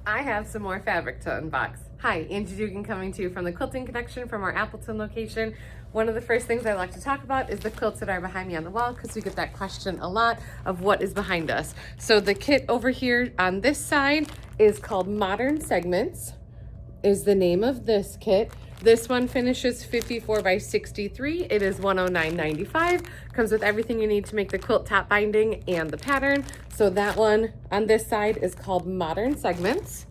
I have some more fabric to unbox. Hi, Angie Dugan coming to you from the Quilting Connection from our Appleton location. One of the first things I like to talk about is the quilts that are behind me on the wall, because we get that question a lot of what is behind us. So the kit over here on this side is called Modern Segments, is the name of this kit. This one finishes 54 by 63. It is $109.95. Comes with everything you need to make the quilt top binding and the pattern. So that one on this side is called Modern Segments.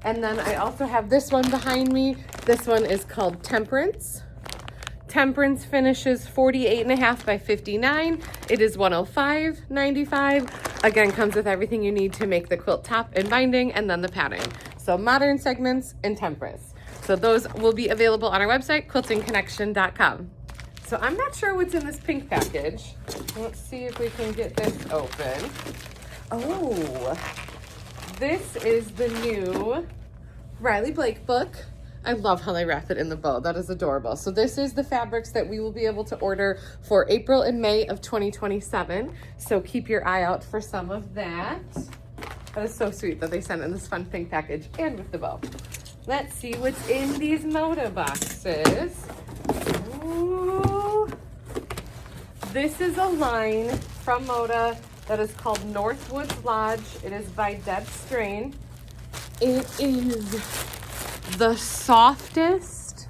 And then I also have this one behind me. This one is called Temperance. Temperance finishes 48.5 by 59. It is $105.95. Again, comes with everything you need to make the quilt top and binding and then the pattern. So Modern Segments and Temperance. So those will be available on our website, quiltingconnection.com. So I'm not sure what's in this pink package. Let's see if we can get this open. Oh, this is the new Riley Blake book. I love how they wrap it in the bow. That is adorable. So this is the fabrics that we will be able to order for April and May of 2027. So keep your eye out for some of that. That is so sweet that they sent in this fun pink package and with the bow. Let's see what's in these Moda boxes. Ooh. This is a line from Moda that is called Northwoods Lodge. It is by Deb Strain. It is the softest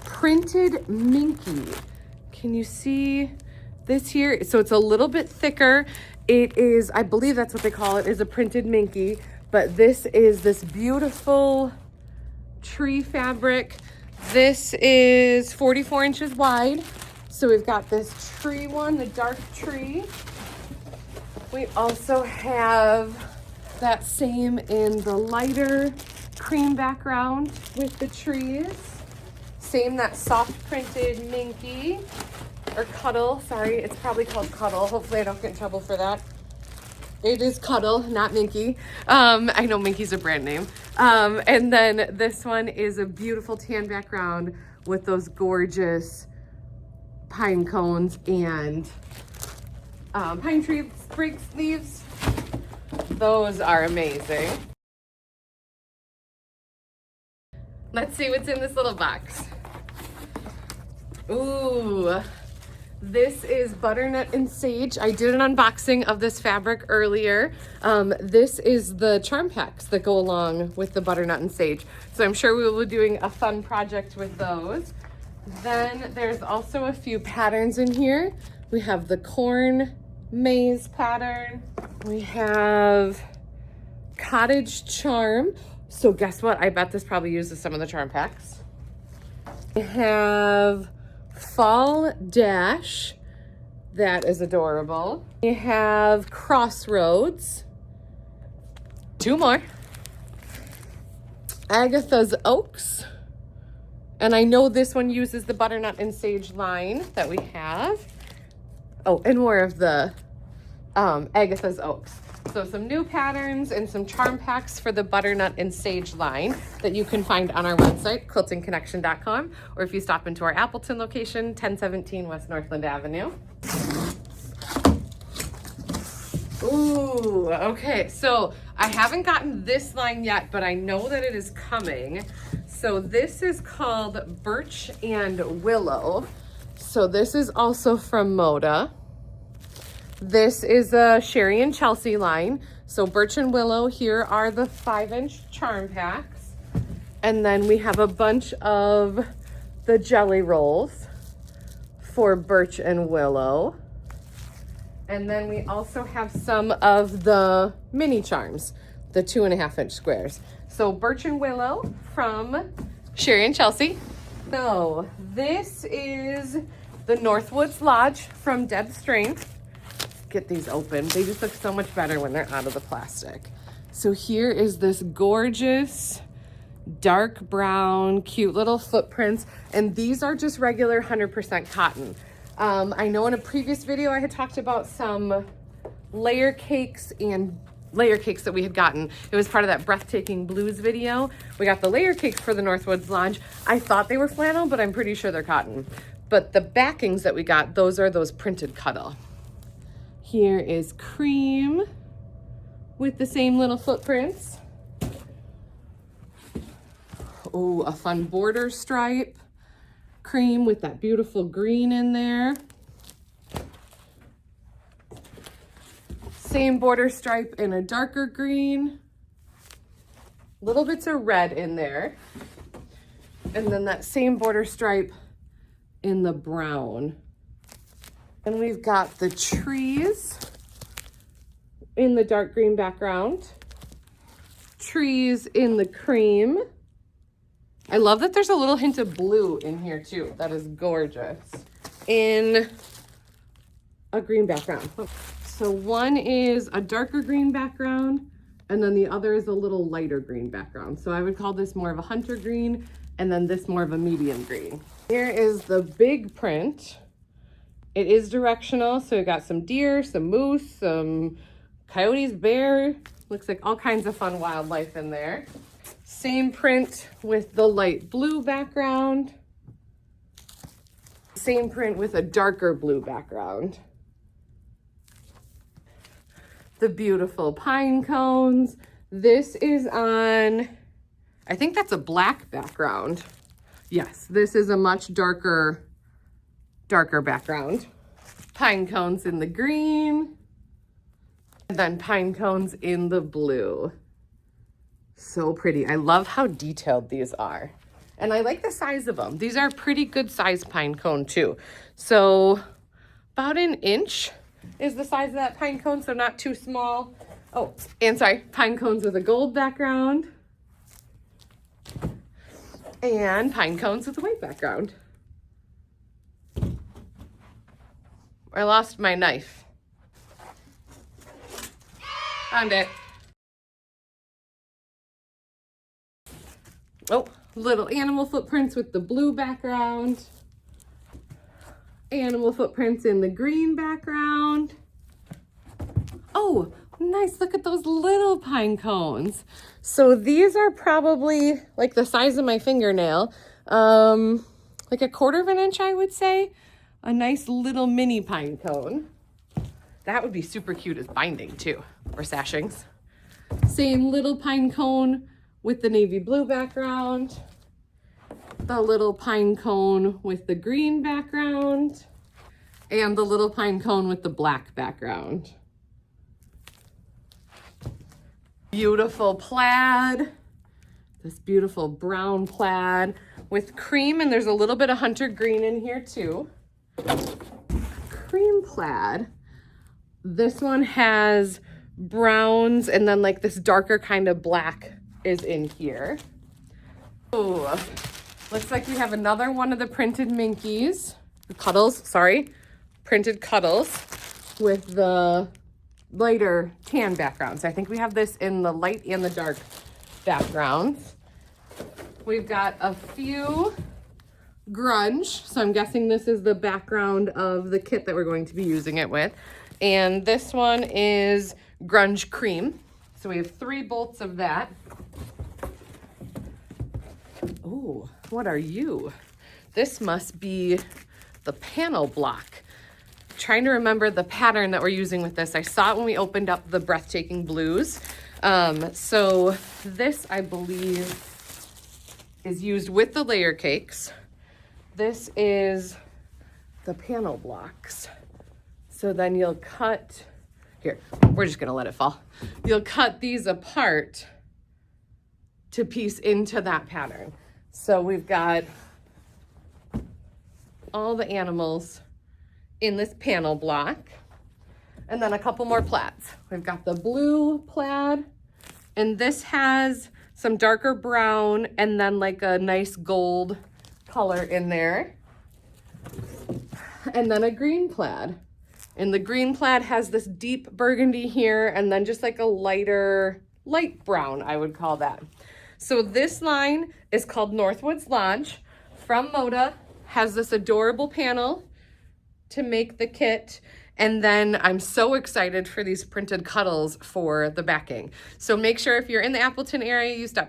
printed minky. Can you see this here? So it's a little bit thicker. It is, I believe that's what they call it, is a printed minky. But this is this beautiful tree fabric. This is 44 inches wide. So we've got this tree one, the dark tree. We also have that same in the lighter cream background with the trees. Same, that soft printed minky, or cuddle, sorry, it's probably called cuddle. Hopefully I don't get in trouble for that. It is cuddle, not minky. I know minky's a brand name. And then this one is a beautiful tan background with those gorgeous pine cones and pine tree sprig leaves. Those are amazing. Let's see what's in this little box. Ooh, this is Butternut and Sage. I did an unboxing of this fabric earlier. This is the charm packs that go along with the Butternut and Sage. So I'm sure we will be doing a fun project with those. Then there's also a few patterns in here. We have the corn maze pattern. We have cottage charm. So guess what? I bet this probably uses some of the charm packs. We have fall dash. That is adorable. We have crossroads. Two more. Agatha's Oaks. And I know this one uses the Butternut and Sage line that we have. Oh, and more of the Agatha's Oaks. So some new patterns and some charm packs for the Butternut and Sage line that you can find on our website, quiltingconnection.com, or if you stop into our Appleton location, 1017 West Northland Avenue. Ooh, okay, so I haven't gotten this line yet, but I know that it is coming. So this is called Birch and Willow. So this is also from Moda. This is a Sherry and Chelsea line. So Birch and Willow, here are the 5-inch charm packs. And then we have a bunch of the jelly rolls for Birch and Willow. And then we also have some of the mini charms, the 2.5-inch squares. So Birch and Willow from Sherry and Chelsea. So this is the Northwoods Lodge from Deb Strain. Get these open. They just look so much better when they're out of the plastic. So here is this gorgeous dark brown, cute little footprints. And these are just regular 100% cotton. I know in a previous video I had talked about some layer cakes that we had gotten. It was part of that Breathtaking Blues video. We got the layer cakes for the Northwoods Lodge. I thought they were flannel, but I'm pretty sure they're cotton. But the backings that we got, those are those printed cuddle. Here is cream with the same little footprints. Oh, a fun border stripe cream with that beautiful green in there. Same border stripe in a darker green. Little bits of red in there. And then that same border stripe in the brown. And we've got the trees in the dark green background. Trees in the cream. I love that there's a little hint of blue in here too. That is gorgeous. In a green background. So one is a darker green background, and then the other is a little lighter green background. So I would call this more of a hunter green, and then this more of a medium green. Here is the big print. It is directional, so we got some deer, some moose, some coyotes, bear. Looks like all kinds of fun wildlife in there. Same print with the light blue background. Same print with a darker blue background. The beautiful pine cones. This is on, I think that's a black background. Yes, this is a much darker background. Pine cones in the green, and then pine cones in the blue. So pretty. I love how detailed these are. And I like the size of them. These are pretty good size pine cone too. So about an inch is the size of that pine cone, so not too small. Oh, and sorry, pine cones with a gold background. And pine cones with a white background. I lost my knife. Found it. Oh, little animal footprints with the blue background. Animal footprints in the green background. Oh, nice. Look at those little pine cones. So these are probably like the size of my fingernail. Like a 1/4 of an inch, I would say. A nice little mini pine cone. That would be super cute as binding too, or sashings. Same little pine cone with the navy blue background. The little pine cone with the green background, and the little pine cone with the black background. Beautiful plaid, this beautiful brown plaid with cream, and there's a little bit of hunter green in here too. Cream plaid. This one has browns, and then like this darker kind of black is in here. Ooh. Looks like we have another one of the printed minkies, printed cuddles with the lighter tan backgrounds. I think we have this in the light and the dark backgrounds. We've got a few grunge, so I'm guessing this is the background of the kit that we're going to be using it with. And this one is grunge cream. So we have 3 bolts of that. Oh, what are you? This must be the panel block. I'm trying to remember the pattern that we're using with this. I saw it when we opened up the Breathtaking Blues. So this, I believe, is used with the layer cakes. This is the panel blocks. So then you'll cut, here, we're just gonna let it fall. You'll cut these apart to piece into that pattern. So we've got all the animals in this panel block, and then a couple more plaids. We've got the blue plaid, and this has some darker brown and then like a nice gold color in there. And then a green plaid. And the green plaid has this deep burgundy here, and then just like a light brown, I would call that. So this line is called Northwoods Lodge from Moda, has this adorable panel to make the kit. And then I'm so excited for these printed cuddles for the backing. So make sure if you're in the Appleton area, you stop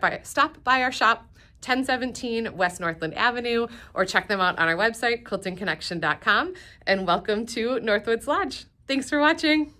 by our shop, 1017 West Northland Avenue, or check them out on our website, quiltingconnection.com. And welcome to Northwoods Lodge. Thanks for watching.